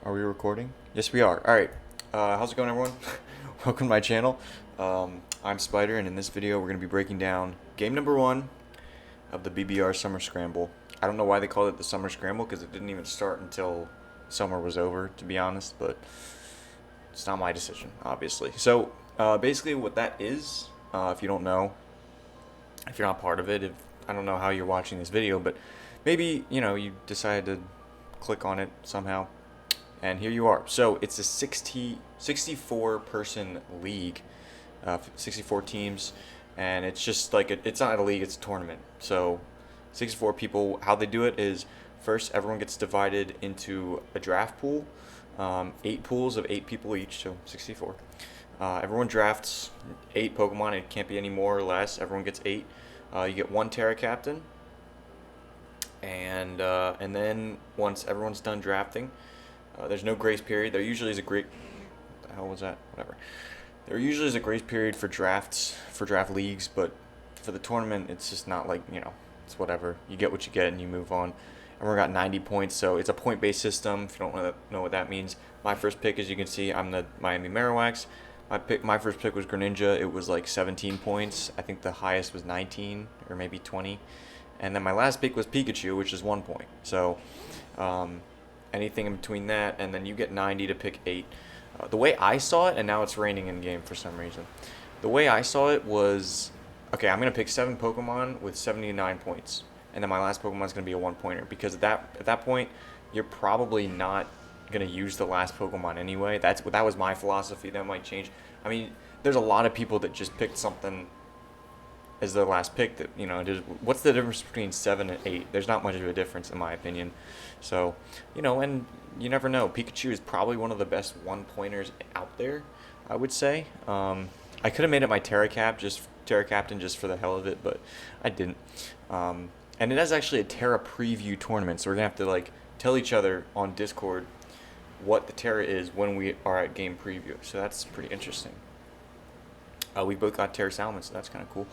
Are we recording? Yes, we are. All right. How's it going, everyone? Welcome to my channel. I'm Spider, and in this video, we're going to be breaking down game number 1 of the BBR Summer Scramble. I don't know why they called it the Summer Scramble, because it didn't even start until summer was over, to be honest, but it's not my decision, obviously. So, basically, what that is, if you don't know, if you're not part of it, if I don't know how you're watching this video, but maybe, you decided to click on it somehow. And here you are. So it's a 64 person league, 64 teams, and it's just like it's not a league, it's a tournament. So 64 people. How they do it is first everyone gets divided into a draft pool, 8 pools of 8 people each, so 64. Everyone drafts 8 Pokemon. It can't be any more or less. Everyone gets 8. You get 1 Terra Captain, and then once everyone's done drafting. There's no grace period. There usually is a great. What the hell was that? Whatever. There usually is a grace period for drafts, for draft leagues, but for the tournament, it's just not like, it's whatever. You get what you get and you move on. Everyone got 90 points, so it's a point-based system. If you don't know what that means, my first pick, as you can see, I'm the Miami Marowaks. My first pick was Greninja. It was like 17 points. I think the highest was 19 or maybe 20. And then my last pick was Pikachu, which is 1 point. So, anything in between that, and then you get 90 to pick 8. The way I saw it, and now it's raining in game for some reason. The way I saw it was, okay, I'm gonna pick 7 Pokemon with 79 points, and then my last Pokemon is gonna be a 1-pointer, because at that point, you're probably not gonna use the last Pokemon anyway. That was my philosophy. That might change. I mean, there's a lot of people that just picked something as their last pick. That what's the difference between 7 and 8? There's not much of a difference in my opinion. So, and you never know. Pikachu is probably one of the best 1-pointers out there, I would say. I could have made it my Terra Captain just for the hell of it, but I didn't. And it has actually a Terra preview tournament, so we're gonna have to like tell each other on Discord what the Terra is when we are at game preview. So that's pretty interesting. We both got Terra Salmon, so that's kind of cool.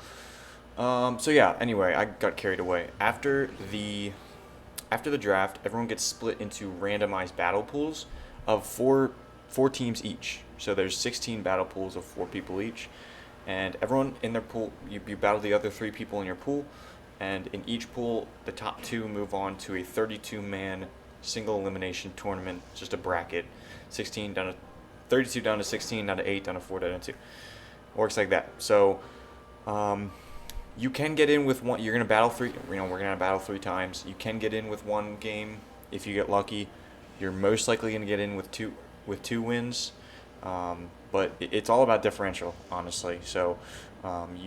So yeah. Anyway, I got carried away. After the draft, everyone gets split into randomized battle pools of four teams each. So there's 16 battle pools of 4 people each, and everyone in their pool, you battle the other 3 people in your pool, and in each pool, the top 2 move on to a 32-man single elimination tournament, just a bracket, 16 down to 32 down to 16 down to 8 down to 4 down to 2. Works like that. So, you can get in with one. You're gonna battle 3. We're gonna battle 3 times. You can get in with 1 game if you get lucky. You're most likely gonna get in with two wins. But it's all about differential, honestly. So,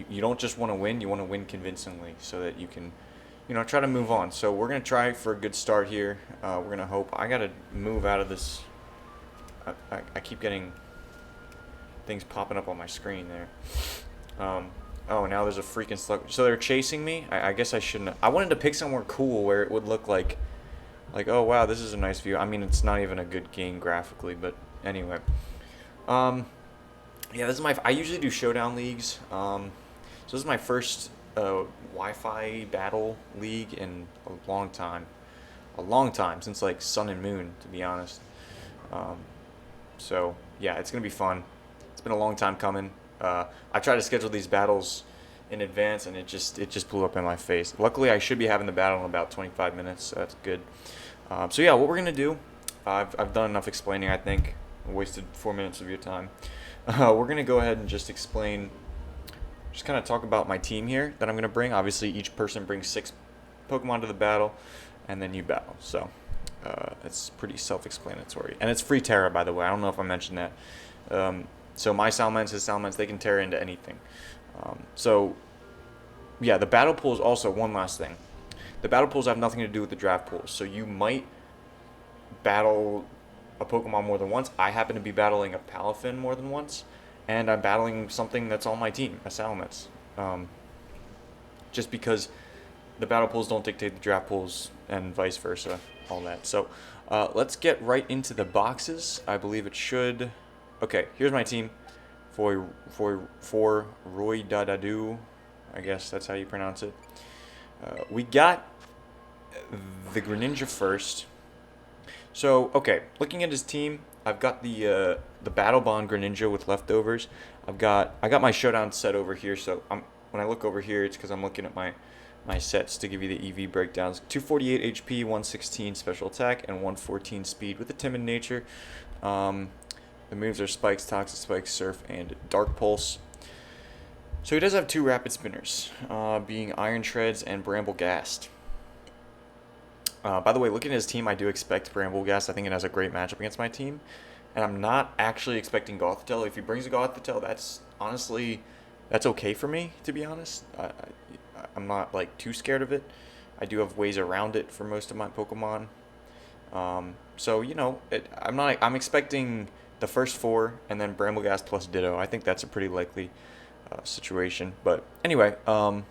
you don't just want to win. You want to win convincingly so that you can, try to move on. So we're gonna try for a good start here. We're gonna hope. I gotta move out of this. I keep getting things popping up on my screen there. Oh, now there's a freaking slug. So they're chasing me? I guess I shouldn't. I wanted to pick somewhere cool where it would look like, oh wow, this is a nice view. I mean, it's not even a good game graphically, but anyway. Yeah, this is I usually do showdown leagues. So this is my first Wi-Fi battle league in a long time. A long time, since like Sun and Moon, to be honest. So yeah, it's gonna be fun. It's been a long time coming. I tried to schedule these battles in advance, and it just blew up in my face. Luckily, I should be having the battle in about 25 minutes, so that's good. So yeah, what we're gonna do, I've done enough explaining. I think I wasted 4 minutes of your time. We're gonna go ahead and just kind of talk about my team here that I'm gonna bring. Obviously, each person brings 6 Pokemon to the battle, and then you battle. So it's pretty self-explanatory, and it's free Terra, by the way. I don't know if I mentioned that. So my Salamence, his Salamence, they can Terra into anything. So yeah, the battle pools also, one last thing. The battle pools have nothing to do with the draft pools. So you might battle a Pokemon more than once. I happen to be battling a Palafin more than once, and I'm battling something that's on my team, a Salamence. Just because the battle pools don't dictate the draft pools and vice versa, all that. So let's get right into the boxes. I believe it should. Okay, here's my team. For Roy Dadadu, I guess that's how you pronounce it. We got the Greninja first. So, okay, looking at his team, I've got the Battle Bond Greninja with leftovers. I got my Showdown set over here. So when I look over here, it's because I'm looking at my sets to give you the EV breakdowns. 248 HP, 116 special attack, and 114 speed with a timid nature. Um, the moves are Spikes, Toxic Spikes, Surf, and Dark Pulse. So he does have two Rapid Spinners, being Iron Treads and Bramble Ghast. By the way, looking at his team, I do expect Bramble Ghast. I think it has a great matchup against my team. And I'm not actually expecting Gothitelle. If he brings a Gothitelle, that's okay for me, to be honest. I'm not like too scared of it. I do have ways around it for most of my Pokemon. So I'm expecting the first four and then Bramble Ghast plus Ditto. I think that's a pretty likely situation. But anyway, I'm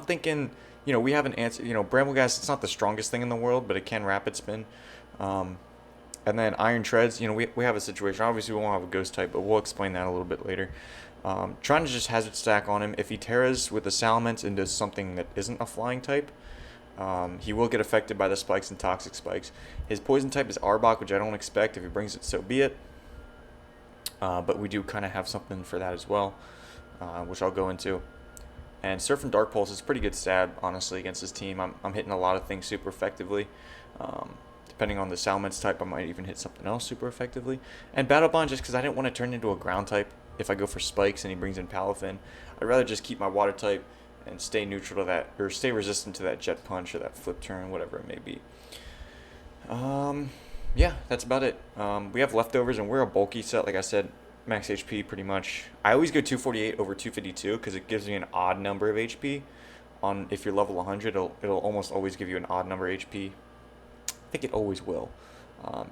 thinking, we have an answer. Bramble Ghast, it's not the strongest thing in the world, but it can Rapid Spin. And then Iron Treads, we have a situation. Obviously, we won't have a Ghost type, but we'll explain that a little bit later. Trying to just Hazard Stack on him. If he Terras with the Salamence and does something that isn't a flying type, he will get affected by the Spikes and Toxic Spikes. His Poison type is Arbok, which I don't expect. If he brings it, so be it. But we do kind of have something for that as well, which I'll go into. And Surf and Dark Pulse is a pretty good stab, honestly, against his team. I'm hitting a lot of things super effectively. Depending on the Salamence type, I might even hit something else super effectively. And Battle Bond, just because I didn't want to turn into a ground type if I go for Spikes and he brings in Palafin. I'd rather just keep my Water type and stay neutral to that, or stay resistant to that Jet Punch or that Flip Turn, whatever it may be. Yeah, that's about it. We have leftovers, and we're a bulky set, like I said, max HP pretty much. I always go 248 over 252 because it gives me an odd number of HP. If you're level 100, it'll almost always give you an odd number of HP. I think it always will.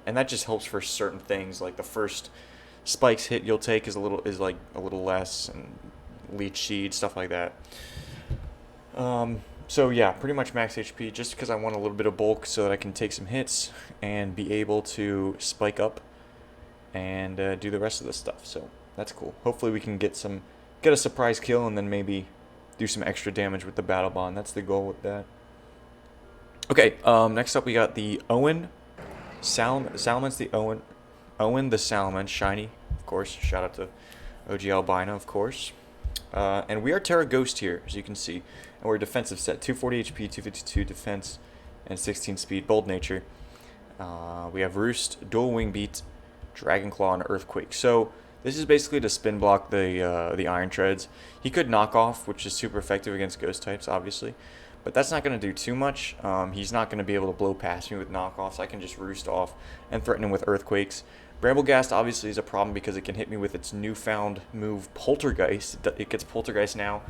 And that just helps for certain things, like the first Spikes hit you'll take is a little less, and Leech Seed, stuff like that. So yeah, pretty much max HP, just because I want a little bit of bulk so that I can take some hits and be able to spike up and do the rest of the stuff. So that's cool. Hopefully we can get a surprise kill and then maybe do some extra damage with the Battle Bond. That's the goal with that. Okay, next up we got the Owen Salamence, the Owen the Salamence, shiny, of course. Shout out to OG Albino, of course. And we are Terra Ghost here, as you can see. And we're a defensive set, 240 HP, 252 defense, and 16 speed, bold nature. We have Roost, Dual Wing Beat, Dragon Claw, and Earthquake. So this is basically to spin block the Iron Treads. He could knock off, which is super effective against ghost types, obviously. But that's not going to do too much. He's not going to be able to blow past me with knockoffs. I can just Roost off and threaten him with Earthquakes. Bramble Ghast obviously is a problem because it can hit me with its newfound move, Poltergeist. It gets Poltergeist now,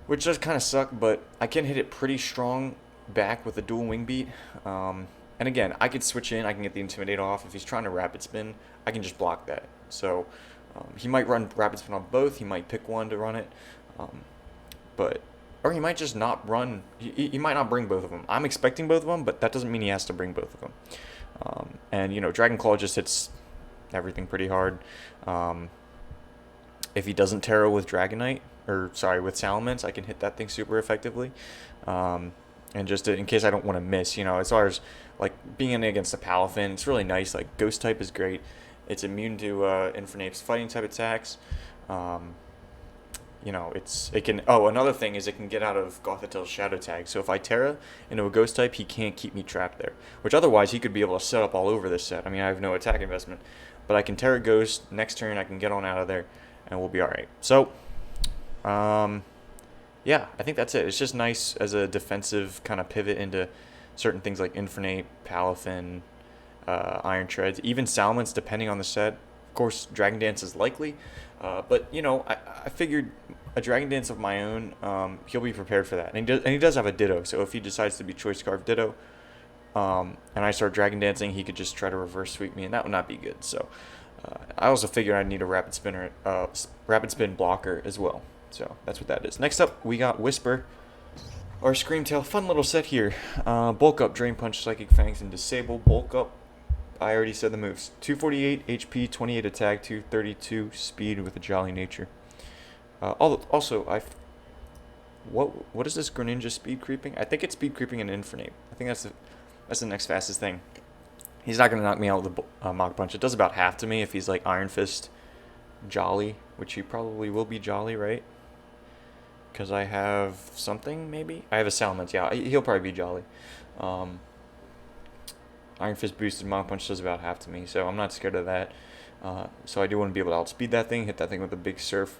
which does kind of suck, but I can hit it pretty strong back with a Dual Wing Beat. And again, I could switch in. I can get the Intimidate off. If he's trying to Rapid Spin, I can just block that. So he might run Rapid Spin on both. He might pick one to run it. Or he might just not run. He might not bring both of them. I'm expecting both of them, but that doesn't mean he has to bring both of them. And Dragon Claw just hits everything pretty hard. If he doesn't Terra with Dragonite, with Salamence, I can hit that thing super effectively. And just in case I don't want to miss, as far as like being in against the Palafin, it's really nice. Like Ghost type is great. It's immune to Infernape's fighting type attacks. Another thing is it can get out of Gothitel's Shadow Tag. So if I Terra into a Ghost type, he can't keep me trapped there. Which otherwise he could be able to set up all over this set. I mean, I have no attack investment. But I can Terra Ghost, next turn I can get on out of there, and we'll be alright. So, yeah, I think that's it. It's just nice as a defensive kind of pivot into certain things like Infernape, Palafin, Iron Treads, even Salamence depending on the set. Of course, Dragon Dance is likely. But I figured a Dragon Dance of my own, he'll be prepared for that. And he does have a Ditto, so if he decides to be Choice Scarf Ditto, and I start Dragon Dancing, he could just try to reverse sweep me, and that would not be good. So I also figured I'd need a Rapid Spin blocker as well. So that's what that is. Next up, we got Whisper, or Screamtail. Fun little set here. Bulk Up, Drain Punch, Psychic Fangs, and Disable. Bulk Up, I already said the moves. 248 HP, 28 attack, 232 speed with a Jolly Nature. Also, what is this Greninja speed creeping? I think it's speed creeping in Infernape. I think that's the next fastest thing. He's not going to knock me out with a Mach Punch. It does about half to me if he's like Iron Fist Jolly, which he probably will be Jolly, right? Because I have something, maybe? I have a Salamence, yeah. He'll probably be Jolly. Um, Iron Fist boosted Mach Punch does about half to me, so I'm not scared of that. So I do want to be able to outspeed that thing, hit that thing with a big surf.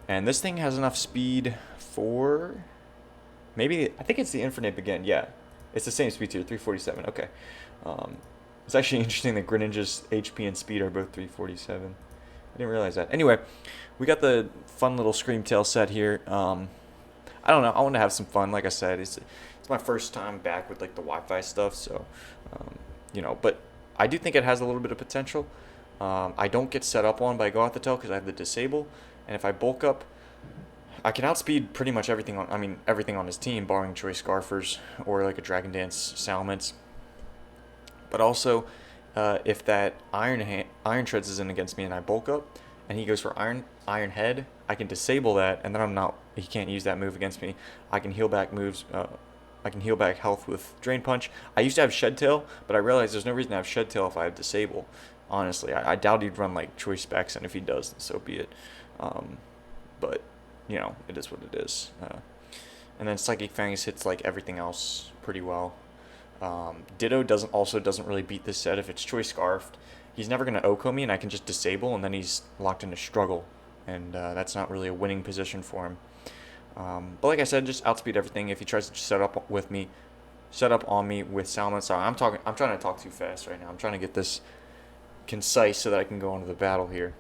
And this thing has enough speed for... Maybe, I think it's the Infernape again, yeah. It's the same speed tier, 347, okay. It's actually interesting that Greninja's HP and speed are both 347. I didn't realize that. Anyway, we got the fun little Screamtail set here. I don't know, I want to have some fun, like I said. It's my first time back with like the Wi-Fi stuff, so, but I do think it has a little bit of potential. I don't get set up on by Gothitelle because I have the disable, and if I bulk up, I can outspeed pretty much everything on his team, barring Choice Scarfers or like a Dragon Dance Salamence. But also, if that Iron Treads is in against me and I bulk up, and he goes for Iron Head, I can disable that, and then he can't use that move against me. I can heal back moves. I can heal back health with Drain Punch. I used to have Shed Tail, but I realized there's no reason to have Shed Tail if I have Disable. Honestly, I doubt he'd run like Choice Specs, and if he does, then so be it. But it is what it is. And then Psychic Fangs hits like everything else pretty well. Ditto doesn't really beat this set if it's Choice Scarfed. He's never going to OHKO me, and I can just disable, and then he's locked into Struggle, and that's not really a winning position for him. But like I said, just outspeed everything. If he tries to set up on me with Salamence. Sorry, I'm trying to talk too fast right now. I'm trying to get this concise so that I can go into the battle here.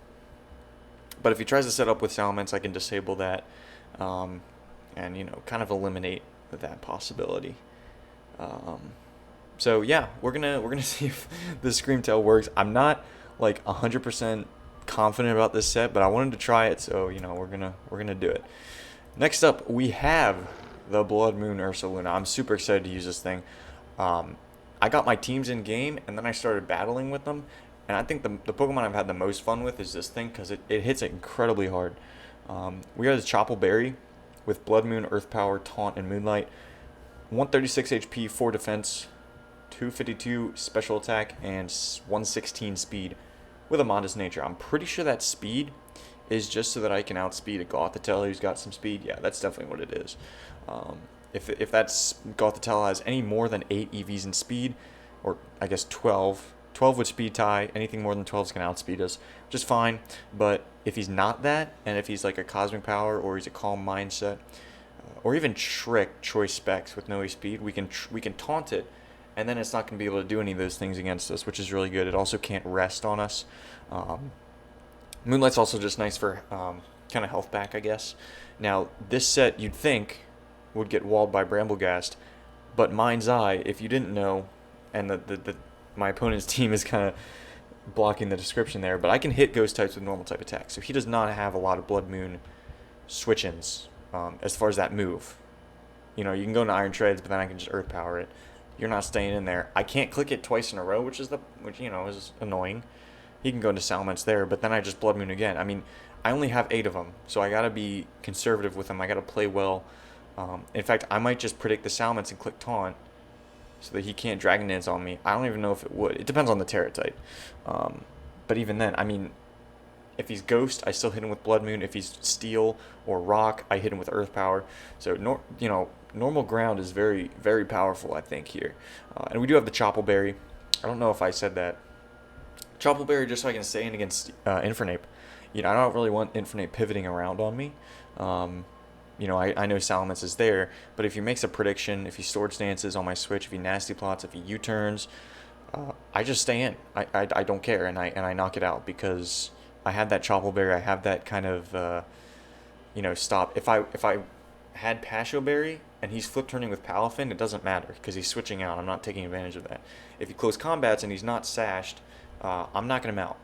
But if he tries to set up with Salamence, I can disable that, and kind of eliminate that possibility. So yeah, we're gonna see if the Screamtail works. I'm not like 100% confident about this set, but I wanted to try it, so we're gonna do it. Next up, we have the Blood Moon Ursaluna. I'm super excited to use this thing. I got my teams in game, and then I started battling with them, and I think the Pokemon I've had the most fun with is this thing because it hits incredibly hard. We are the Chople Berry with Blood Moon, Earth Power, Taunt, and Moonlight. 136 HP, 4 defense, 252 special attack, and 116 speed with a modest nature. I'm pretty sure that speed is just so that I can outspeed a Gothitelle who's got some speed. Yeah, that's definitely what it is. If that's Gothitelle has any more than 8 EVs in speed, or I guess 12 would speed tie. Anything more than 12 is going to outspeed us, just fine. But if he's not that, and if he's like a Cosmic Power, or he's a Calm Mindset, or even Trick Choice Specs with no speed, we can taunt it, and then it's not going to be able to do any of those things against us, which is really good. It also can't rest on us. Moonlight's also just nice for kind of health back, I guess. Now, this set you'd think would get walled by Bramblegast, but Mind's Eye, if you didn't know, and my opponent's team is kind of blocking the description there, but I can hit ghost types with normal type attacks, so he does not have a lot of Blood Moon switch-ins as far as that move. You can go into Iron Treads, but then I can just Earth Power it. You're not staying in there. I can't click it twice in a row, which is annoying. He can go into Salamence there, but then I just Blood Moon again. I mean, I only have 8 of them, so I gotta be conservative with them. I gotta play well. In fact, I might just predict the Salamence and click Taunt so that he can't Dragon Dance on me. I don't even know if it would. It depends on the Terra type. But even then, I mean, if he's Ghost, I still hit him with Blood Moon. If he's Steel or Rock, I hit him with Earth Power. So, normal ground is very, very powerful, I think, here. And we do have the Chople Berry. I don't know if I said that. Chople Berry, just so I can stay in against Infernape. I don't really want Infernape pivoting around on me. I know Salamence is there, but if he makes a prediction, if he Sword Stances on my switch, if he Nasty Plots, if he U-turns, I just stay in. I don't care, and I knock it out because I have that Chople Berry. I have that kind of stop. If I had Pasho Berry and he's flip turning with Palafin, it doesn't matter because he's switching out. I'm not taking advantage of that. If he close combats and he's not sashed, I'm knocking him out.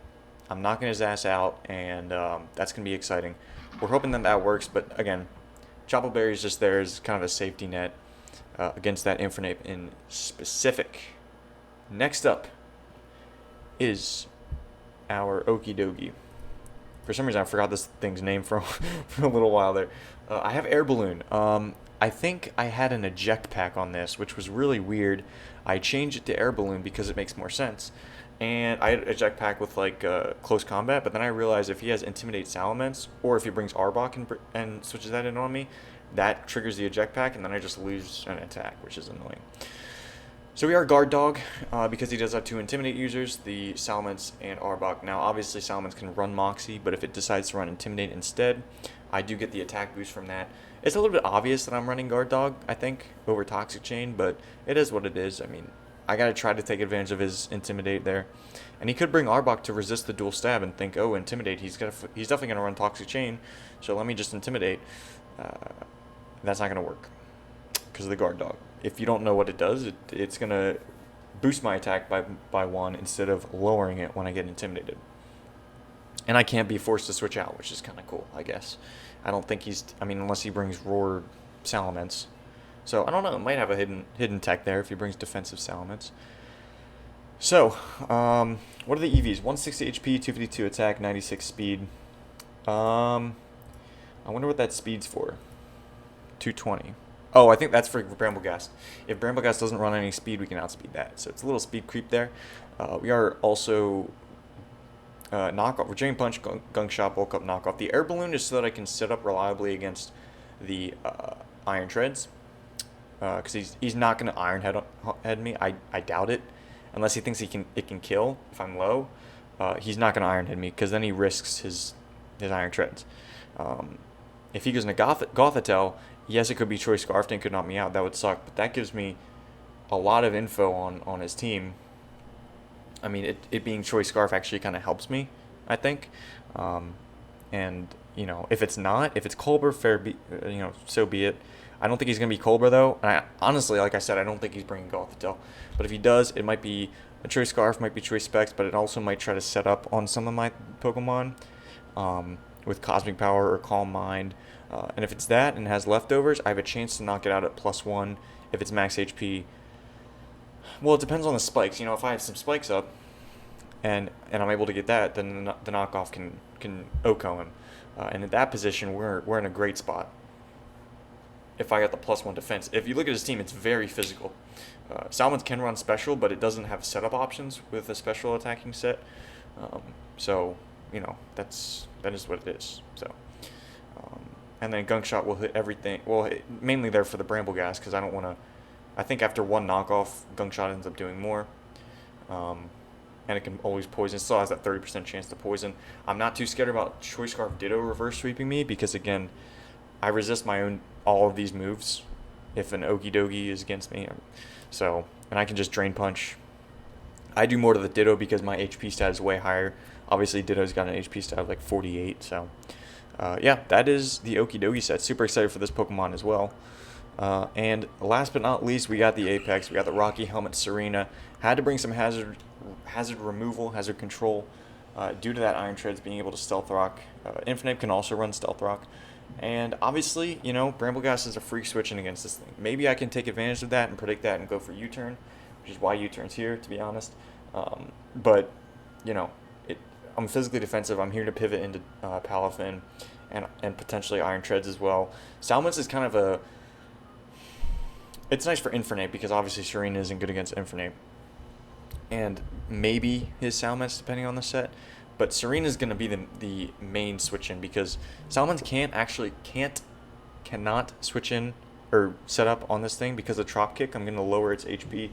I'm knocking his ass out, and that's going to be exciting. We're hoping that works, but again, Chople Berry is just there as kind of a safety net against that Infernape in specific. Next up is our Okie Dokie. For some reason, I forgot this thing's name for a little while there. I have Air Balloon. I I think I had an eject pack on this, which was really weird. I changed it to air balloon because it makes more sense. And I had eject pack with like close combat, but then I realized if he has intimidate Salamence, or if he brings Arbok and switches that in on me, that triggers the eject pack, and then I just lose an attack, which is annoying. So we are guard dog because he does have 2 intimidate users, the Salamence and Arbok. Now obviously Salamence can run Moxie, but if it decides to run intimidate instead, I do get the attack boost from that. It's a little bit obvious that I'm running guard dog, I think, over Toxic Chain, but it is what it is. I mean, I gotta try to take advantage of his intimidate there, and he could bring Arbok to resist the dual stab and think, oh, intimidate. He's definitely gonna run Toxic Chain, so let me just intimidate. That's not gonna work because of the guard dog. If you don't know what it does, it's going to boost my attack by 1 instead of lowering it when I get intimidated. And I can't be forced to switch out, which is kind of cool, I guess. I don't think unless he brings Roar Salamence. So, I don't know, it might have a hidden tech there if he brings defensive Salamence. So, what are the EVs? 160 HP, 252 attack, 96 speed. I wonder what that speed's for. 220. Oh, I think that's for Bramblegast. If Bramblegast doesn't run any speed, we can outspeed that. So it's a little speed creep there. We are also knockoff. We're Drain Punch, Gunk Shot, Bulk Up, Knockoff. The Air Balloon is so that I can set up reliably against the Iron Treads. Because he's not going to Iron Head me. I doubt it. Unless he thinks it can kill if I'm low. He's not going to Iron Head me because then he risks his Iron Treads. If he goes into Gothitelle, yes, it could be Choice Scarf and could knock me out. That would suck, but that gives me a lot of info on his team. I mean, it being Choice Scarf actually kind of helps me, I think. And, if it's Colbur, so be it. I don't think he's going to be Colbur, though. And honestly, like I said, I don't think he's bringing Gothitelle. But if he does, it might be a Choice Scarf, might be Choice Specs, but it also might try to set up on some of my Pokemon with Cosmic Power or Calm Mind. And if it's that and has leftovers, I have a chance to knock it out at +1 if it's max HP. Well, it depends on the spikes. If I have some spikes up and I'm able to get that, then the knockoff can OHKO him. And at that position, we're in a great spot. If I got the +1 defense. If you look at his team, it's very physical. Salamence can run special, but it doesn't have setup options with a special attacking set. So, that is what it is. So. And then Gunk Shot will hit everything. Well, mainly there for the Bramblegast because I don't want to. I think after 1 knockoff, Gunk Shot ends up doing more. And it can always poison. It still has that 30% chance to poison. I'm not too scared about Choice Scarf Ditto reverse sweeping me because, again, I resist all of these moves if an Okie Dokie is against me. So, and I can just Drain Punch. I do more to the Ditto because my HP stat is way higher. Obviously, Ditto's got an HP stat of like 48, so. Yeah, that is the Okie Dokie set. Super excited for this Pokemon as well. And last but not least, we got the Apex. We got the Rocky Helmet Serena. Had to bring some hazard removal, hazard control, due to that Iron Treads being able to Stealth Rock. Infinite can also run Stealth Rock. And obviously, Bramblegast is a freak switching against this thing. Maybe I can take advantage of that and predict that and go for U-turn, which is why U-turn's here, to be honest. But, I'm physically defensive. I'm here to pivot into Palafin and potentially Iron Treads as well. Salamence is kind of it's nice for Infernape because obviously Serena isn't good against Infernape. And maybe his Salamence depending on the set. But Serena's going to be the main switch in because Salamence cannot switch in or set up on this thing because of Trop Kick. I'm going to lower its HP.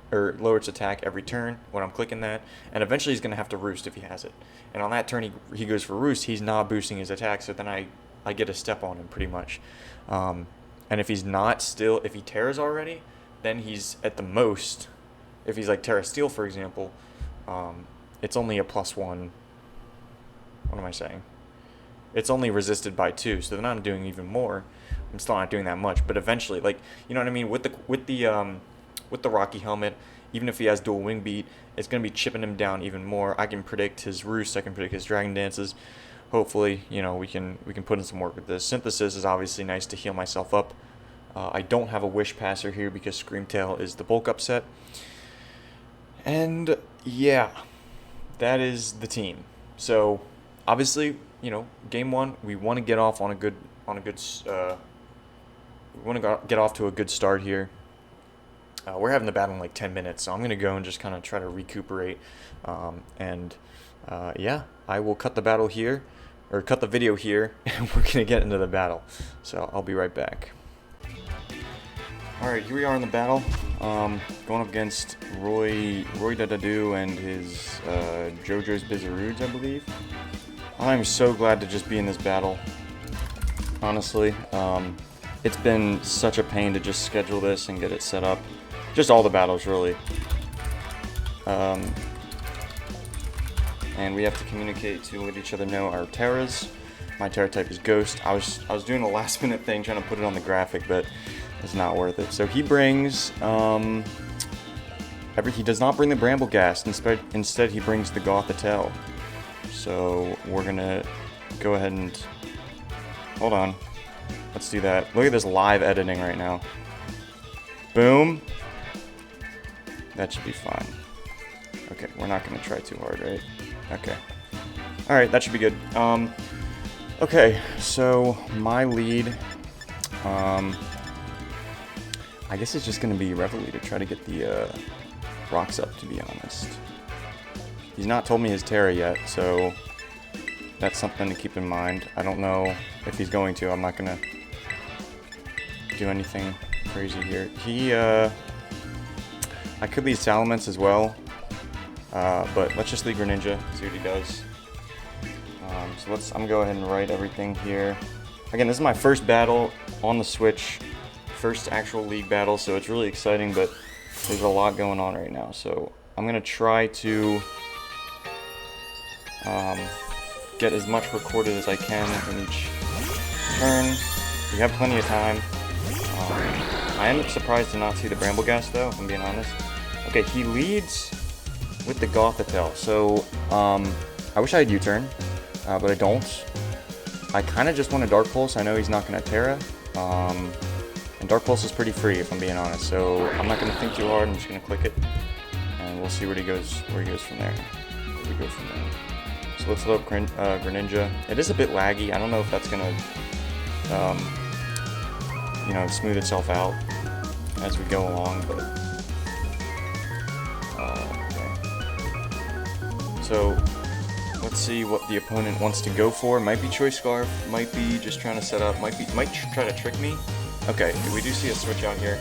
Or lower its attack every turn when I'm clicking that, and eventually he's going to have to Roost if he has it. And on that turn he goes for Roost, he's not boosting his attack, so then I get a step on him pretty much. And if he's not still, if he tears already, then he's at the most, if he's like Terra Steel for example, it's only a +1. What am I saying? It's only resisted by 2, so then I'm doing even more. I'm still not doing that much, but eventually, like, you know what I mean, with the Rocky Helmet, even if he has dual Wing Beat, it's going to be chipping him down even more. I can predict his Roost, I can predict his Dragon Dances. Hopefully, we can put in some work with this. Synthesis is obviously nice to heal myself up. I don't have a Wish Passer here because Screamtail is the bulk up set. And yeah, that is the team. So obviously, game 1, we want to get off on a good get off to a good start here. We're having the battle in like 10 minutes, so I'm gonna go and just kind of try to recuperate. Yeah, I will cut the battle here, or cut the video here, and we're gonna get into the battle. So I'll be right back. All right, here we are in the battle. Going up against Roy Dadadoo and his JoJo's Bizarroods, I believe. I'm so glad to just be in this battle. Honestly, it's been such a pain to just schedule this and get it set up. Just all the battles, really. And we have to communicate to let each other know our Terras. My Terra type is Ghost. I was doing a last minute thing trying to put it on the graphic, but it's not worth it. So he brings he does not bring the Bramblegast. Instead he brings the Gothitelle. So we're gonna go ahead and hold on. Let's do that. Look at this live editing right now. Boom. That should be fine. Okay, we're not gonna try too hard, right? Okay. All right, that should be good. Okay, so my lead. I guess it's just going to be Reveille to try to get the rocks up, to be honest. He's not told me his Terra yet, so that's something to keep in mind. I don't know if he's going to. I'm not going to do anything crazy here. I could lead Salamence as well, but let's just lead Greninja, see what he does. So I'm going to go ahead and write everything here. Again, this is my first battle on the Switch. First actual league battle, so it's really exciting, but there's a lot going on right now. So I'm gonna try to get as much recorded as I can in each turn. We have plenty of time. I am surprised to not see the Bramblegast though, if I'm being honest. Okay, he leads with the Gothitelle. So I wish I had U-turn, but I don't. I kind of just want a Dark Pulse. I know he's not gonna Terra. And Dark Pulse is pretty free, if I'm being honest, so I'm not going to think too hard. I'm just going to click it, and we'll see where he goes from there. So let's load up Greninja. It is a bit laggy. I don't know if that's going to, smooth itself out as we go along, but okay. So let's see what the opponent wants to go for. Might be Choice Scarf, might be just trying to set up, might try to trick me. Okay, we do see a switch out here.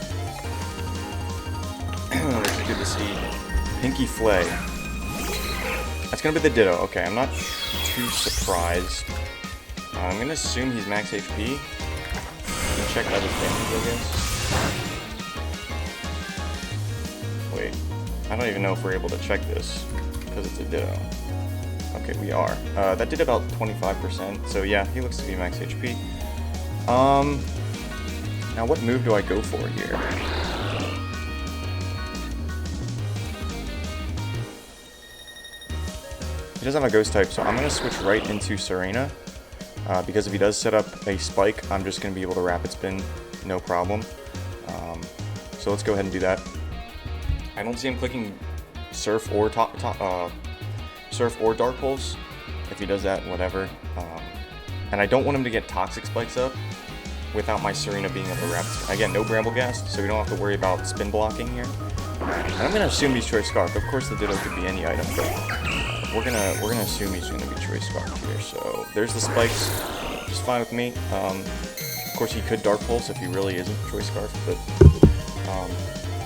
Which is good to see. Pinky Flay. That's gonna be the Ditto. Okay, I'm not too surprised. I'm gonna assume he's max HP. And check out his damage, I guess. Wait, I don't even know if we're able to check this because it's a Ditto. Okay, we are. That did about 25%. So yeah, he looks to be max HP. Now what move do I go for here? He doesn't have a Ghost type, so I'm going to switch right into Serena. Because if he does set up a Spike, I'm just going to be able to Rapid Spin, no problem. So let's go ahead and do that. I don't see him clicking Surf or Surf or Dark Pulse. If he does that, whatever. And I don't want him to get Toxic Spikes up without my Serena being able to Rapid Spin. Again, no Bramblegast, so we don't have to worry about spin blocking here. And I'm gonna assume he's Choice Scarf. Of course, the Ditto could be any item, but we're gonna assume he's gonna be Choice Scarf here. So there's the spikes, just fine with me. Of course, he could Dark Pulse if he really isn't Choice Scarf, but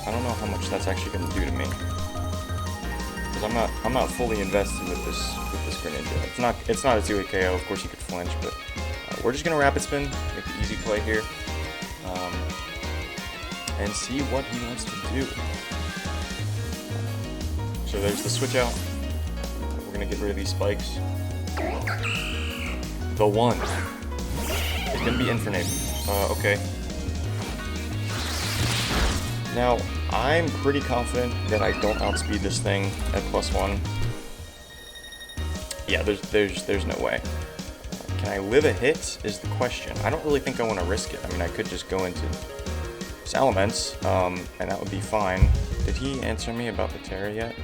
I don't know how much that's actually gonna do to me, because I'm not fully invested with this Greninja. It's not a 2-hit KO. Of course, he could flinch, but we're just gonna Rapid Spin, make the easy play here, and see what he wants to do. So there's the switch out. We're gonna get rid of these spikes. The one. It's gonna be Infernape. Okay. Now, I'm pretty confident that I don't outspeed this thing at +1. Yeah, there's no way. Can I live a hit is the question. I don't really think I want to risk it. I mean, I could just go into Salamence, and that would be fine. Did he answer me about the Terra yet?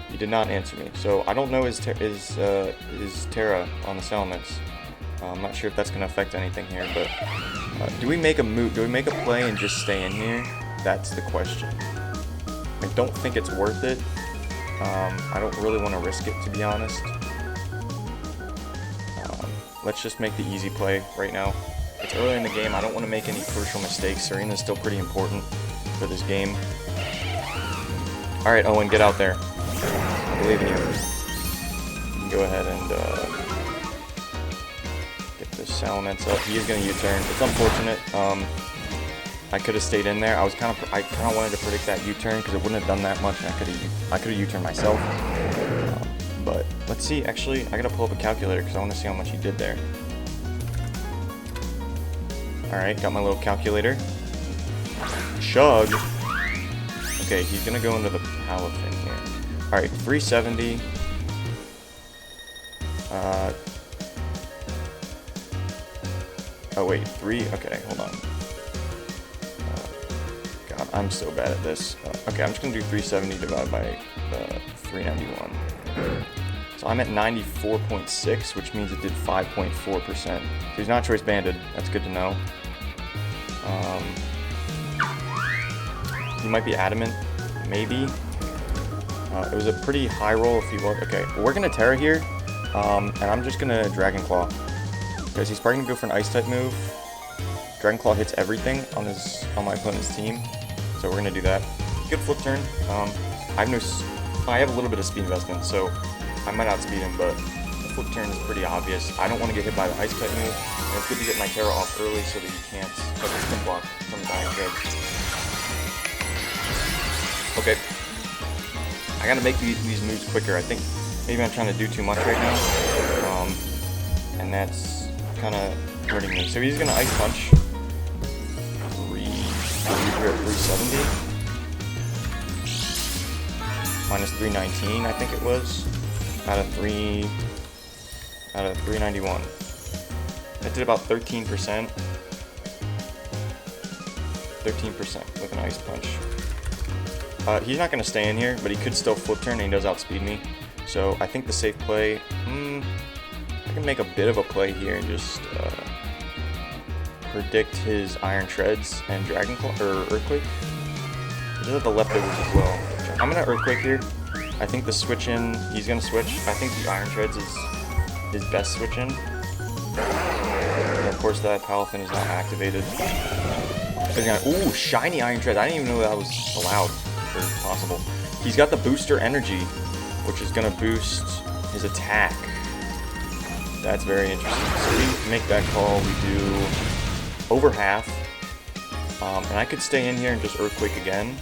He did not answer me, so I don't know his Terra on the Salamence. I'm not sure if that's going to affect anything here, but do we make a move? Do we make a play and just stay in here? That's the question. I don't think it's worth it. I don't really want to risk it, to be honest. Let's just make the easy play right now. It's early in the game. I don't want to make any crucial mistakes. Serena's still pretty important for this game. All right, Owen, get out there. I believe in you. You can go ahead and get this Salamence up. He is going to U-turn. It's unfortunate. I could have stayed in there. I kind of wanted to predict that U-turn because it wouldn't have done that much. I could have U-turned myself. But let's see. Actually, I gotta pull up a calculator because I want to see how much he did there. All right, got my little calculator. Chug. Okay, he's gonna go into the Palafin here. All right, 370. Oh wait, okay, hold on. God, I'm so bad at this. Okay, I'm just gonna do 370 divided by 391. So I'm at 94.6, which means it did 5.4%. So he's not choice banded. That's good to know. He might be adamant, maybe. It was a pretty high roll if he was. Okay, well, we're gonna Terra here, and I'm just gonna Dragon Claw because he's probably gonna go for an Ice type move. Dragon Claw hits everything on my opponent's team, so we're gonna do that. Good flip turn. I have a little bit of speed investment, so I might outspeed him, but the flip turn is pretty obvious. I don't want to get hit by the Ice Cut move, and it's good to get my Terra off early so that he can't get the spin block from the Iron Tread. Okay. I gotta make these moves quicker. I think maybe I'm trying to do too much right now, and that's kind of hurting me. So he's gonna Ice Punch. We're at 370. Minus 319, I think it was, out of 391. That did about 13%. 13% with an Ice Punch. He's not going to stay in here, but he could still flip turn and he does outspeed me. So I think the safe play, I can make a bit of a play here and just predict his Iron Treads and Dragon Claw, or Earthquake. He does have the leftovers as well. I'm going to Earthquake here. I think the switch in, he's going to switch. I think the Iron Treads is his best switch in. And of course that Palafin is not activated. So ooh, shiny Iron Treads. I didn't even know that was allowed or possible. He's got the booster energy, which is going to boost his attack. That's very interesting. So we make that call. We do over half. And I could stay in here and just Earthquake again.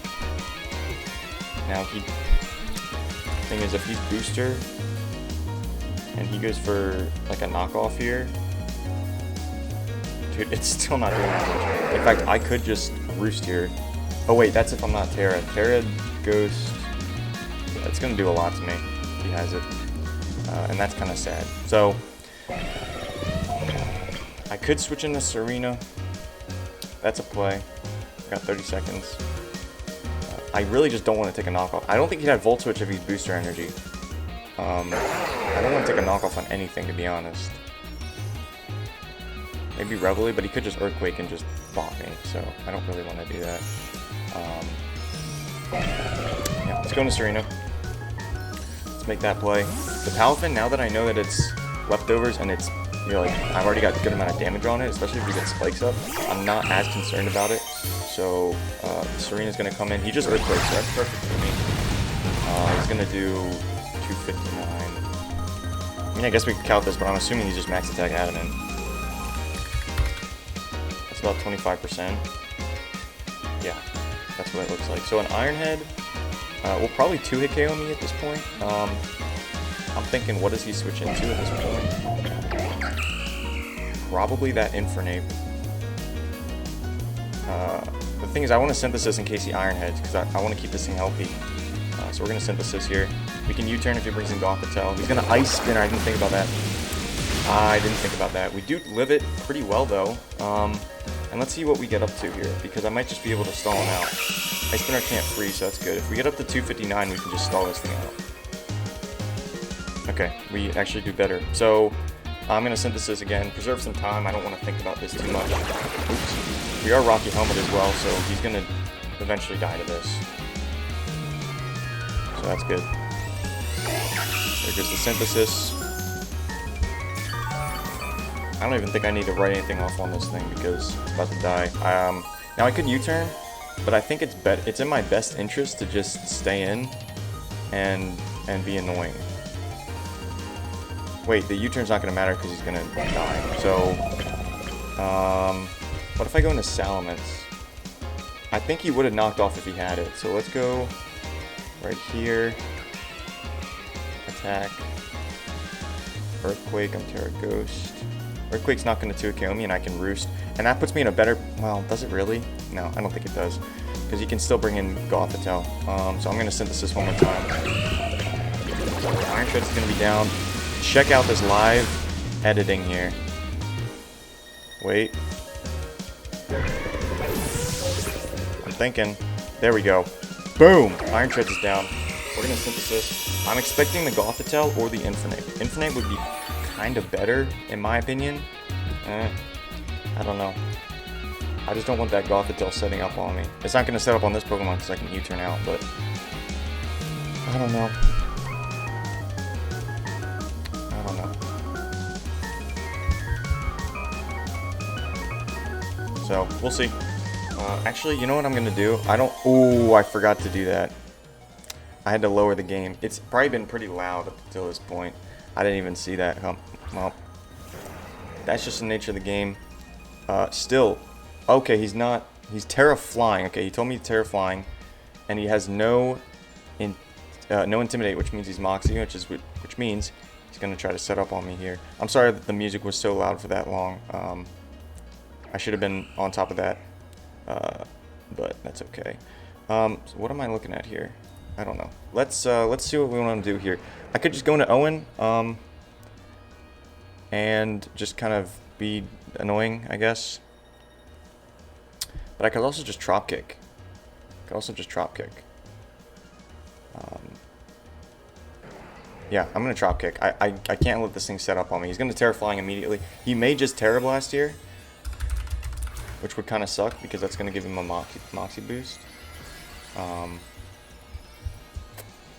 Now thing is, if he's booster and he goes for like a knockoff here, dude, it's still not doing that much. In fact, I could just roost here. Oh wait, that's if I'm not Terra. Terra Ghost, yeah, it's gonna do a lot to me if he has it, and that's kind of sad. So I could switch into Serena. That's a play. I got 30 seconds. I really just don't want to take a knockoff. I don't think he'd have Volt Switch if he's booster energy. I don't want to take a knockoff on anything, to be honest. Maybe Reveille, but he could just Earthquake and just bot me, so I don't really want to do that. Yeah, let's go into Serena. Let's make that play. The Palafin, now that I know that it's leftovers and it's, you know, like, I've already got a good amount of damage on it, especially if we get spikes up, I'm not as concerned about it. So Serena's going to come in. He just Earthquakes, so that's perfect for me. He's going to do 259. I mean, I guess we could count this, but I'm assuming he's just max attack adamant. That's about 25%. Yeah, that's what it looks like. So an Iron Head will probably 2-hit KO me at this point. I'm thinking, what does he switch into at this point? Probably that Infernape. The thing is, I want to Synthesis in case he Iron Heads, because I want to keep this thing healthy. So we're going to Synthesis here. We can U-turn if he brings in Gothitelle. He's going to Ice Spinner. I didn't think about that. I didn't think about that. We do live it pretty well, though. And let's see what we get up to here, because I might just be able to stall him out. Ice Spinner can't freeze, so that's good. If we get up to 259, we can just stall this thing out. Okay, we actually do better. So I'm going to synthesis again, preserve some time. I don't want to think about this too much. Oops. We are Rocky Helmet as well, so he's going to eventually die to this. So that's good. There goes the synthesis. I don't even think I need to write anything off on this thing because it's about to die. Now I could U-turn, but I think it's in my best interest to just stay in and be annoying. Wait, the U-turn's not going to matter because he's going to die. So, what if I go into Salamence? I think he would have knocked off if he had it. So let's go right here. Attack. Earthquake, I'm Terra Ghost. Earthquake's not going to 2-KO me and I can Roost. And that puts me in a better... Well, does it really? No, I don't think it does. Because you can still bring in Gothitelle. So I'm going to synthesis one more time. Iron Tread's going to be down. Check out this live editing here. Wait. I'm thinking. There we go. Boom! Iron Treads is down. We're going to synthesis. I'm expecting the Gothitelle or the Infinite. Infinite would be kind of better, in my opinion. I don't know. I just don't want that Gothitelle setting up on me. It's not going to set up on this Pokemon because I can U-turn out, but... I don't know. So, we'll see. Actually, you know what I'm going to do? Ooh, I forgot to do that. I had to lower the game. It's probably been pretty loud up until this point. I didn't even see that. Well, that's just the nature of the game. Still, okay, he's not... He's Terra Flying. Okay, he told me Terra Flying. And he has no Intimidate, which means he's Moxie, which means he's going to try to set up on me here. I'm sorry that the music was so loud for that long. I should have been on top of that, but that's okay. So what am I looking at here? I don't know. Let's see what we want to do here. I could just go into Owen, and just kind of be annoying, I guess. But I could also just Trop Kick. Yeah, I'm gonna Trop Kick. I can't let this thing set up on me. He's gonna Terra Flying immediately. He may just Terra Blast here, which would kind of suck because that's going to give him a Moxie boost.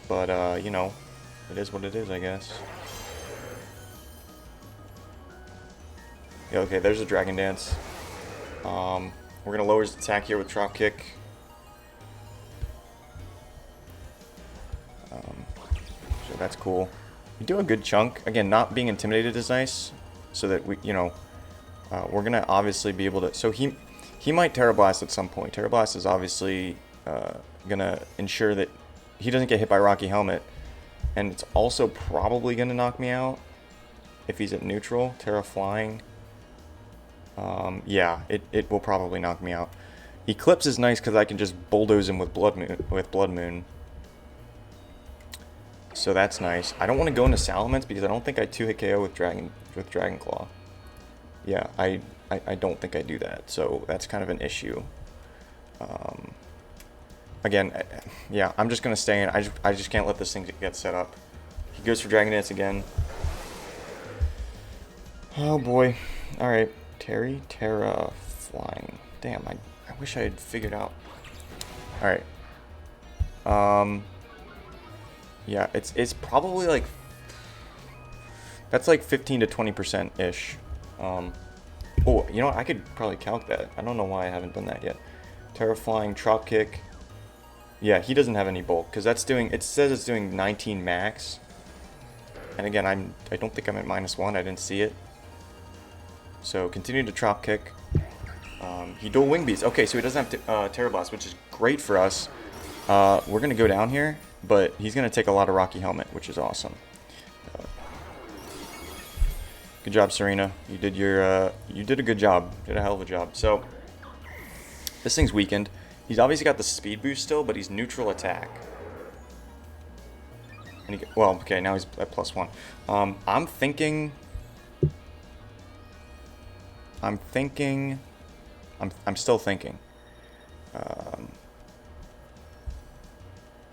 But, you know, it is what it is, I guess. Yeah, okay, there's a Dragon Dance. We're going to lower his attack here with Trop Kick. So that's cool. We do a good chunk. Again, not being intimidated is nice. So that we, you know... we're going to obviously be able to... So he might Terra Blast at some point. Terra Blast is obviously going to ensure that he doesn't get hit by Rocky Helmet. And it's also probably going to knock me out if he's at neutral. Terra Flying. Yeah, it will probably knock me out. Eclipse is nice because I can just bulldoze him with Blood Moon. So that's nice. I don't want to go into Salamence because I don't think I 2-hit KO with Dragon Claw. Yeah, I don't think I do that, so that's kind of an issue. Again, yeah, I'm just going to stay in. I just can't let this thing get set up. He goes for Dragon Dance again. Oh boy. Alright, Terra Flying. Damn, I wish I had figured out. Alright. Yeah, it's probably like... That's like 15 to 20%-ish. Oh, you know what? I could probably calc that. I don't know why I haven't done that yet. Terra Flying, Trop Kick. Yeah, he doesn't have any bulk because that's doing. It says it's doing 19 max. And again, I don't think I'm at -1. I didn't see it. So continue to Trop Kick. He dual Wing Beats. Okay, so he doesn't have Terra Blast, which is great for us. We're gonna go down here, but he's gonna take a lot of Rocky Helmet, which is awesome. Good job, Serena. You did a good job. Did a hell of a job. So this thing's weakened. He's obviously got the speed boost still, but he's neutral attack. And well, okay, now he's at +1. I'm still thinking.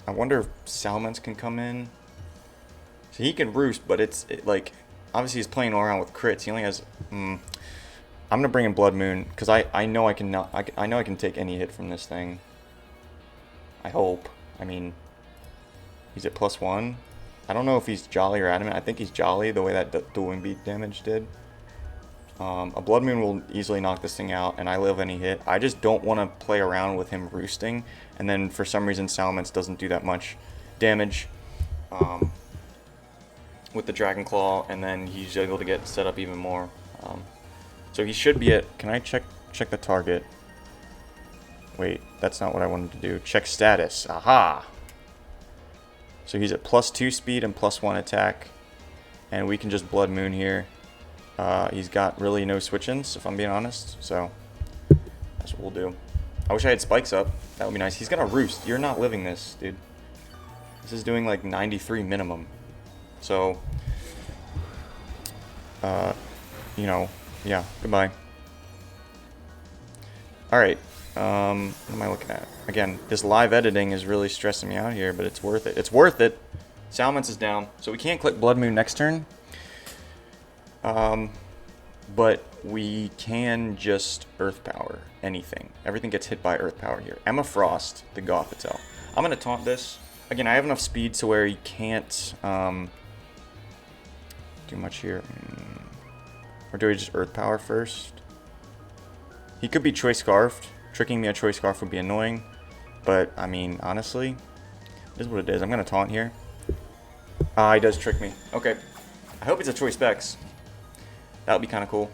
I wonder if Salamence can come in. So he can Roost, but like obviously he's playing around with crits. He only has. I'm gonna bring in Blood Moon because I know I can not. I know I can take any hit from this thing. I hope. I mean, he's at +1. I don't know if he's Jolly or Adamant. I think he's Jolly, the way that dueling beat damage did. A Blood Moon will easily knock this thing out, and I live any hit. I just don't want to play around with him roosting, and then for some reason Salamence doesn't do that much damage with the Dragon Claw, and then he's able to get set up even more. So he should be at... Can I check the target? Wait, that's not what I wanted to do. Check status. Aha! So he's at +2 speed and +1 attack, and we can just Blood Moon here. He's got really no switch-ins, if I'm being honest, so that's what we'll do. I wish I had spikes up. That would be nice. He's gonna roost. You're not living this, dude. This is doing like 93 minimum. So, you know, yeah, goodbye. Alright, what am I looking at? Again, this live editing is really stressing me out here, but it's worth it. It's worth it. Salamence is down, so we can't click Blood Moon next turn. But we can just Earth Power anything. Everything gets hit by Earth Power here. Emma Frost, the Gothitelle. I'm going to taunt this. Again, I have enough speed to where he can't do much here. Or do we just Earth Power first? He could be Choice Scarfed. Tricking me a Choice Scarf would be annoying. But, I mean, honestly, it is what it is. I'm going to taunt here. He does trick me. Okay. I hope it's a Choice Specs. That would be kind of cool.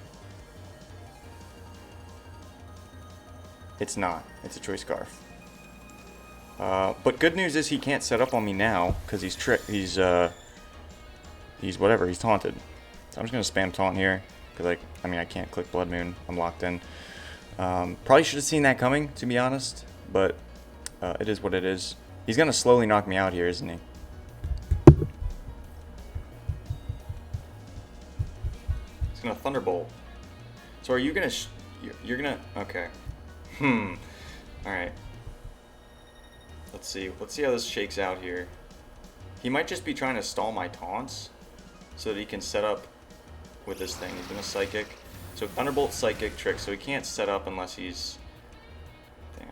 It's not. It's a Choice Scarf. But good news is he can't set up on me now because he's whatever. He's taunted. So I'm just gonna spam taunt here because I mean I can't click Blood Moon. I'm locked in. Probably should have seen that coming, to be honest. But it is what it is. He's gonna slowly knock me out here, isn't he? Gonna Thunderbolt. So are you gonna you're gonna okay. Alright. Let's see how this shakes out here. He might just be trying to stall my taunts so that he can set up with this thing. He's gonna Psychic. So Thunderbolt, Psychic, Trick, so he can't set up unless he's... Damn.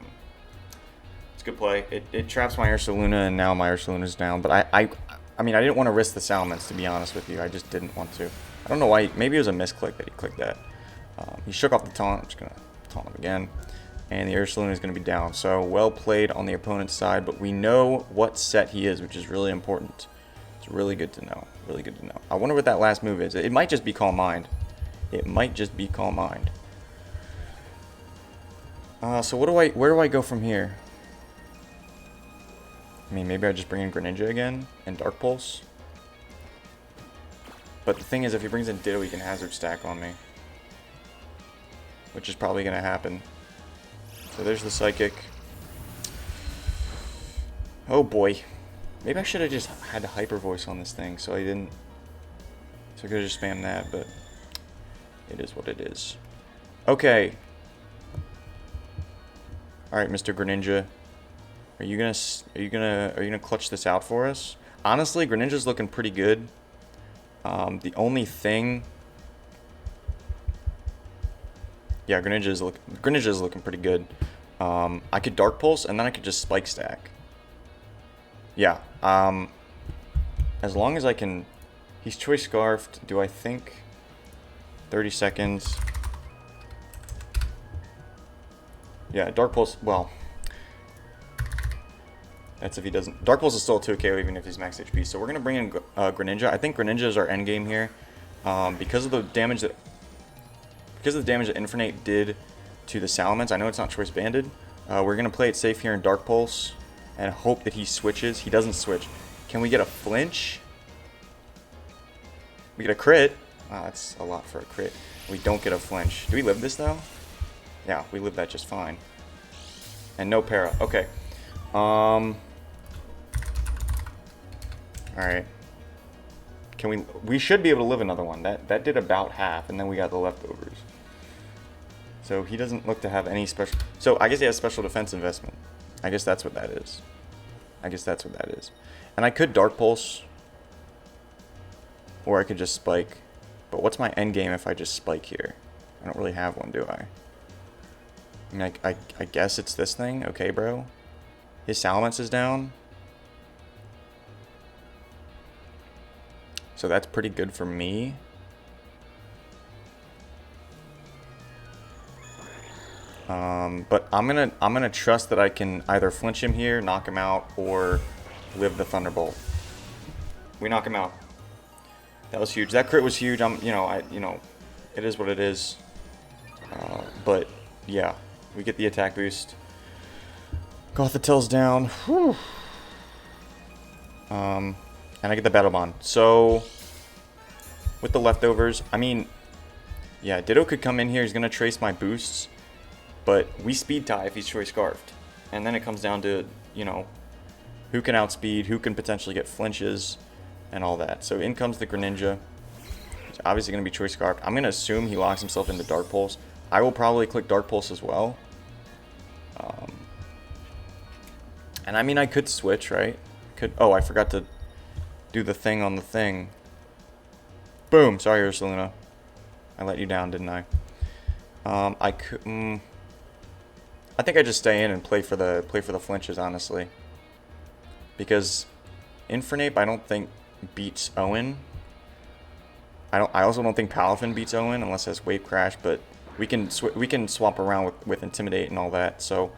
It's a good play. It traps my Ursaluna, and now my Ursaluna's down, but I mean I didn't want to risk the Salamence, to be honest with you. I just didn't want to. I don't know why. Maybe it was a misclick that he clicked that. He shook off the taunt. I'm just going to taunt him again. And the Ursaluna is going to be down. So well played on the opponent's side. But we know what set he is, which is really important. It's really good to know. Really good to know. I wonder what that last move is. It might just be Calm Mind. It might just be Calm Mind. So where do I go from here? I mean, maybe I just bring in Greninja again and Dark Pulse. But the thing is, if he brings in Ditto, he can Hazard Stack on me. Which is probably going to happen. So there's the Psychic. Oh boy. Maybe I should have just had a Hyper Voice on this thing, so I didn't... So I could have just spammed that, but... It is what it is. Okay. Alright, Mr. Greninja. Are you gonna clutch this out for us? Honestly, Greninja's looking pretty good. The only thing, yeah, Greninja is looking pretty good. I could Dark Pulse and then I could just Spike Stack. Yeah. As long as I can, he's Choice Scarfed. Do I think 30 seconds? Yeah, Dark Pulse. Well, that's if he doesn't. Dark Pulse is still a 2KO even if he's max HP. So we're going to bring in Greninja. I think Greninja is our end game here. Because of the damage that Infernape did to the Salamence. I know it's not Choice Banded. We're going to play it safe here in Dark Pulse and hope that he switches. He doesn't switch. Can we get a flinch? We get a crit. Wow, that's a lot for a crit. We don't get a flinch. Do we live this though? Yeah, we live that just fine. And no para. Okay. Alright. We should be able to live another one. That did about half, and then we got the leftovers. So he doesn't look to have any special... So I guess he has special defense investment. I guess that's what that is. And I could Dark Pulse. Or I could just Spike. But what's my end game if I just spike here? I don't really have one, do I? I mean, I guess it's this thing. Okay, bro. His Salamence is down. So that's pretty good for me. But I'm gonna trust that I can either flinch him here, knock him out, or live the Thunderbolt. We knock him out. That was huge. That crit was huge. It is what it is. But yeah, we get the attack boost. Gothitel's down. Whew. And I get the Battle Bond. So with the leftovers, I mean, yeah, Ditto could come in here. He's gonna trace my boosts. But we speed tie if he's Choice Scarfed. And then it comes down to, who can outspeed, who can potentially get flinches, and all that. So in comes the Greninja. He's obviously going to be Choice Scarfed. I'm going to assume he locks himself into Dark Pulse. I will probably click Dark Pulse as well. And I mean, I could switch, right? Oh, I forgot to do the thing on the thing. Boom. Sorry, Ursaluna. I let you down, didn't I? I could... I think I just stay in and play for the flinches, honestly. Because Infernape I don't think beats Owen. I also don't think Palafin beats Owen unless it has Wave Crash, but we can swap around with Intimidate and all that. So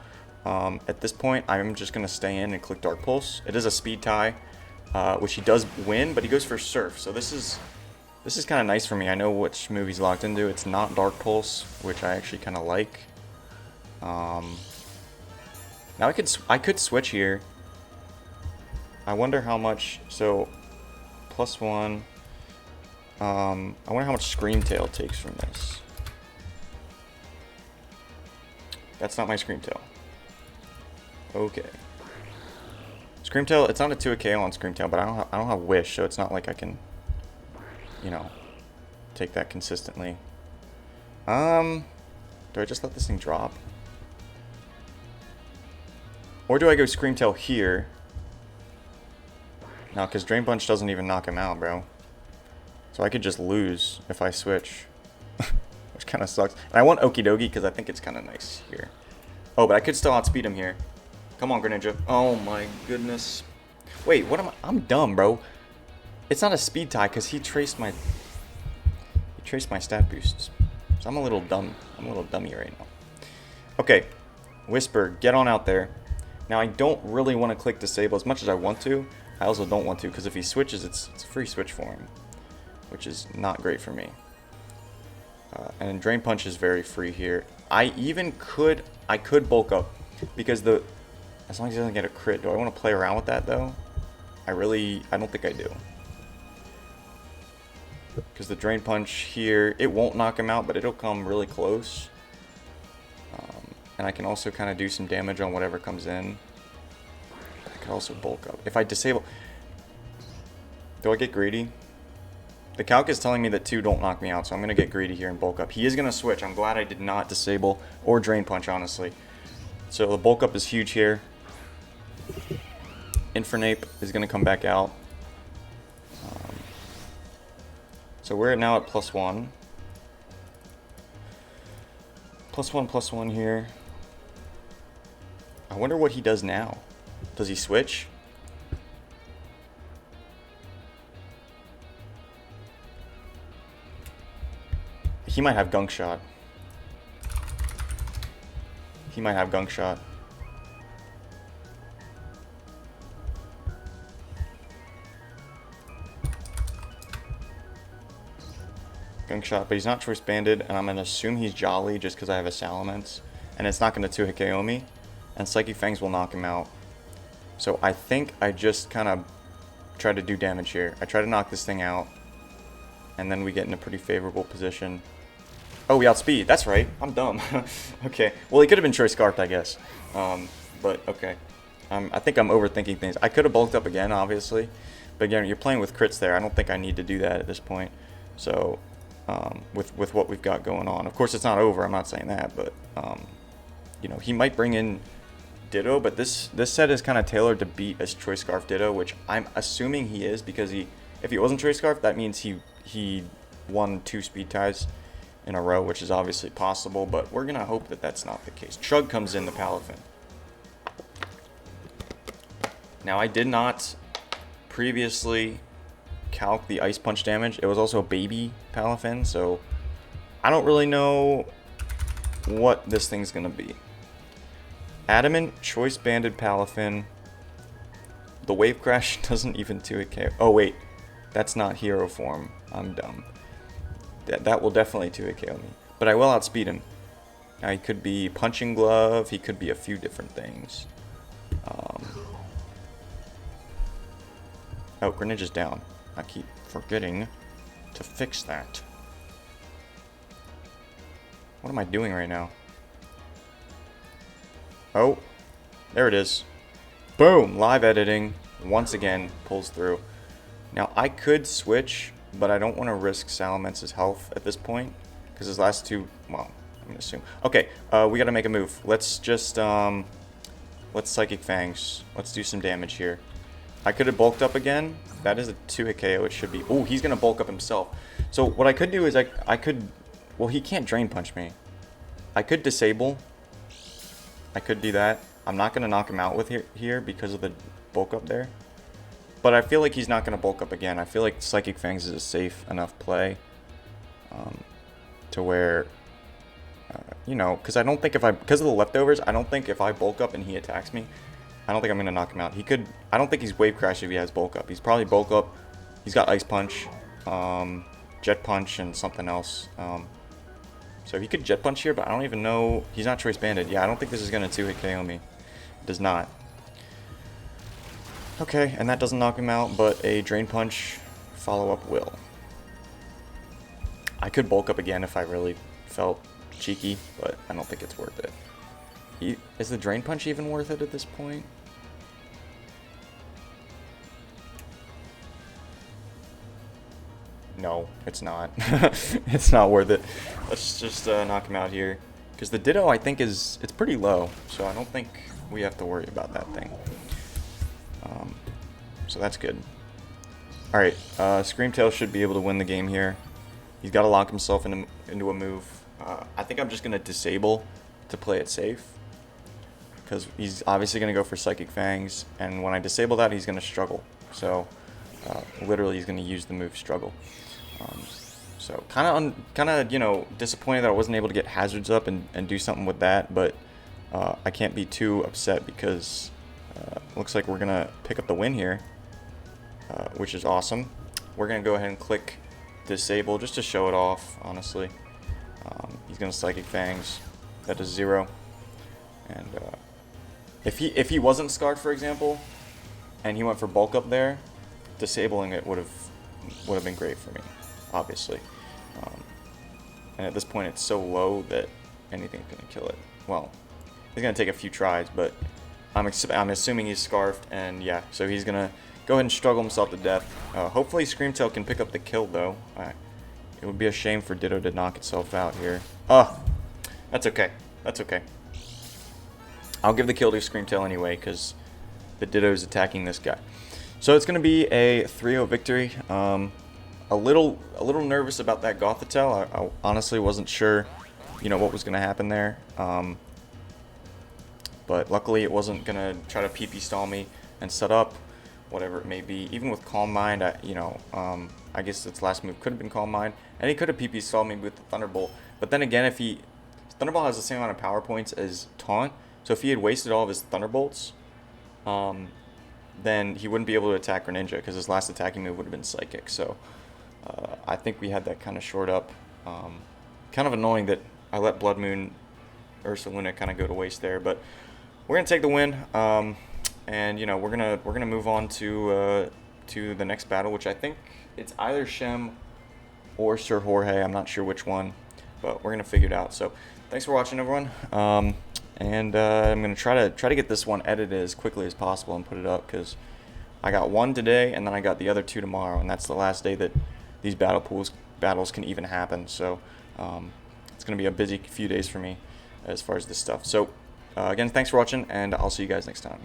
at this point I'm just gonna stay in and click Dark Pulse. It is a speed tie, which he does win, but he goes for Surf. So this is kind of nice for me. I know which move he's locked into. It's not Dark Pulse, which I actually kind of like. Now I could switch here. I wonder how much. So +1. I wonder how much Scream Tail takes from this. That's not my Scream Tail. Okay. Scream Tail. It's not a 2 KO on Scream Tail, but I don't have Wish, so it's not like I can, take that consistently. Do I just let this thing drop? Or do I go Scream Tail here? No, because Drain Punch doesn't even knock him out, bro. So I could just lose if I switch. Which kind of sucks. And I want Okidogi because I think it's kind of nice here. Oh, but I could still outspeed him here. Come on, Greninja. Oh my goodness. Wait, what am I? I'm dumb, bro. It's not a speed tie because he traced my stat boosts. So I'm a little dumb. I'm a little dummy right now. Okay. Whisper, get on out there. Now, I don't really want to click Disable as much as I want to. I also don't want to, because if he switches, it's a free switch for him, which is not great for me. And Drain Punch is very free here. I could bulk up, because as long as he doesn't get a crit. Do I want to play around with that, though? I don't think I do. Because the Drain Punch here, it won't knock him out, but it'll come really close. And I can also kind of do some damage on whatever comes in. I could also bulk up. If I disable... Do I get greedy? The calc is telling me that 2 don't knock me out, so I'm going to get greedy here and bulk up. He is going to switch. I'm glad I did not disable or Drain Punch, honestly. So the bulk up is huge here. Infernape is going to come back out. So we're now at +1. +1/+1 here. I wonder what he does now. Does he switch? He might have Gunk Shot. He might have Gunk Shot. Gunk Shot, but he's not Choice Banded, and I'm going to assume he's Jolly just because I have a Salamence. And it's not going to 2-hit KO me. And Psychic Fangs will knock him out. So I think I just kind of try to do damage here. I try to knock this thing out. And then we get in a pretty favorable position. Oh, we outspeed. That's right. I'm dumb. Okay. Well, he could have been Choice Scarfed, I guess. But, okay. I think I'm overthinking things. I could have bulked up again, obviously. But again, you're playing with crits there. I don't think I need to do that at this point. So, with what we've got going on. Of course, it's not over. I'm not saying that. But, he might bring in Ditto, but this set is kind of tailored to beat as Choice Scarf Ditto, which I'm assuming he is, because if he wasn't Choice Scarf, that means he 1-2 speed ties in a row, which is obviously possible, but we're gonna hope that that's not the case. Chug comes in the Palafin. Now, I did not previously calc the Ice Punch damage. It was also baby Palafin, so I don't really know what this thing's gonna be. Adamant, Choice Banded Palafin. The Wave Crash doesn't even 2-hit KO. Oh wait, that's not hero form. I'm dumb. That will definitely 2-hit KO me. But I will outspeed him. Now, he could be Punching Glove, he could be a few different things. Oh, Greninja's down. I keep forgetting to fix that. What am I doing right now? Oh, there it is. Boom! Live editing, once again, pulls through. Now, I could switch, but I don't want to risk Salamence's health at this point, because his last two, well, I'm going to assume. Okay, we got to make a move. Let's just, let's Psychic Fangs. Let's do some damage here. I could have bulked up again. That is a 2-hit KO, it should be. Oh, he's going to bulk up himself. So what I could do is I could, well, he can't Drain Punch me. I could disable. I could do that. I'm not going to knock him out with here because of the bulk up there. But I feel like he's not going to bulk up again. I feel like Psychic Fangs is a safe enough play to where, you know, because I don't think because of the leftovers, I don't think if I bulk up and he attacks me, I don't think I'm going to knock him out. He could, I don't think he's Wave Crash if he has bulk up. He's probably bulk up. He's got Ice Punch, Jet Punch, and something else. So he could Jet Punch here, but I don't even know. He's not Choice Banded. Yeah, I don't think this is going to 2-hit KO me. It does not. Okay, and that doesn't knock him out, but a Drain Punch follow-up will. I could bulk up again if I really felt cheeky, but I don't think it's worth it. Is the Drain Punch even worth it at this point? No, it's not. It's not worth it. Let's just knock him out here. Because the Ditto, I think, it's pretty low, so I don't think we have to worry about that thing. So that's good. Alright, Screamtail should be able to win the game here. He's got to lock himself into a move. I think I'm just going to disable to play it safe. Because he's obviously going to go for Psychic Fangs, and when I disable that, he's going to struggle. So, literally, he's going to use the move Struggle. So, kind of, you know, disappointed that I wasn't able to get Hazards up and do something with that, but I can't be too upset because looks like we're going to pick up the win here, which is awesome. We're going to go ahead and click Disable just to show it off, honestly. He's going to Psychic Fangs. That does 0. And if he wasn't Scarred, for example, and he went for Bulk Up there, disabling it would have been great for me, obviously. And at this point, it's so low that anything's going to kill it. Well, it's going to take a few tries, but I'm assuming he's Scarfed, and yeah, so he's going to go ahead and struggle himself to death. Hopefully Screamtail can pick up the kill, though. It would be a shame for Ditto to knock itself out here. Oh, that's okay. That's okay. I'll give the kill to Screamtail anyway, because the Ditto is attacking this guy. So it's going to be a 3-0 victory. A little nervous about that Gothitelle. I honestly wasn't sure, you know, what was going to happen there. But luckily it wasn't going to try to PP stall me and set up, whatever it may be. Even with Calm Mind, I guess its last move could have been Calm Mind, and he could have PP stalled me with the Thunderbolt. But then again, Thunderbolt has the same amount of power points as Taunt, so if he had wasted all of his Thunderbolts, then he wouldn't be able to attack Greninja because his last attacking move would have been Psychic. So I think we had that kind of short up. Kind of annoying that I let Blood Moon Ursaluna kind of go to waste there, but we're gonna take the win. And you know, we're gonna move on to the next battle, which I think it's either Shem or Sir Jorge. I'm not sure which one, but we're gonna figure it out. So thanks for watching, everyone. And I'm gonna try to get this one edited as quickly as possible and put it up, because I got one today and then I got the other 2 tomorrow, and that's the last day that these battles can even happen. So it's gonna be a busy few days for me as far as this stuff. So again, thanks for watching, and I'll see you guys next time.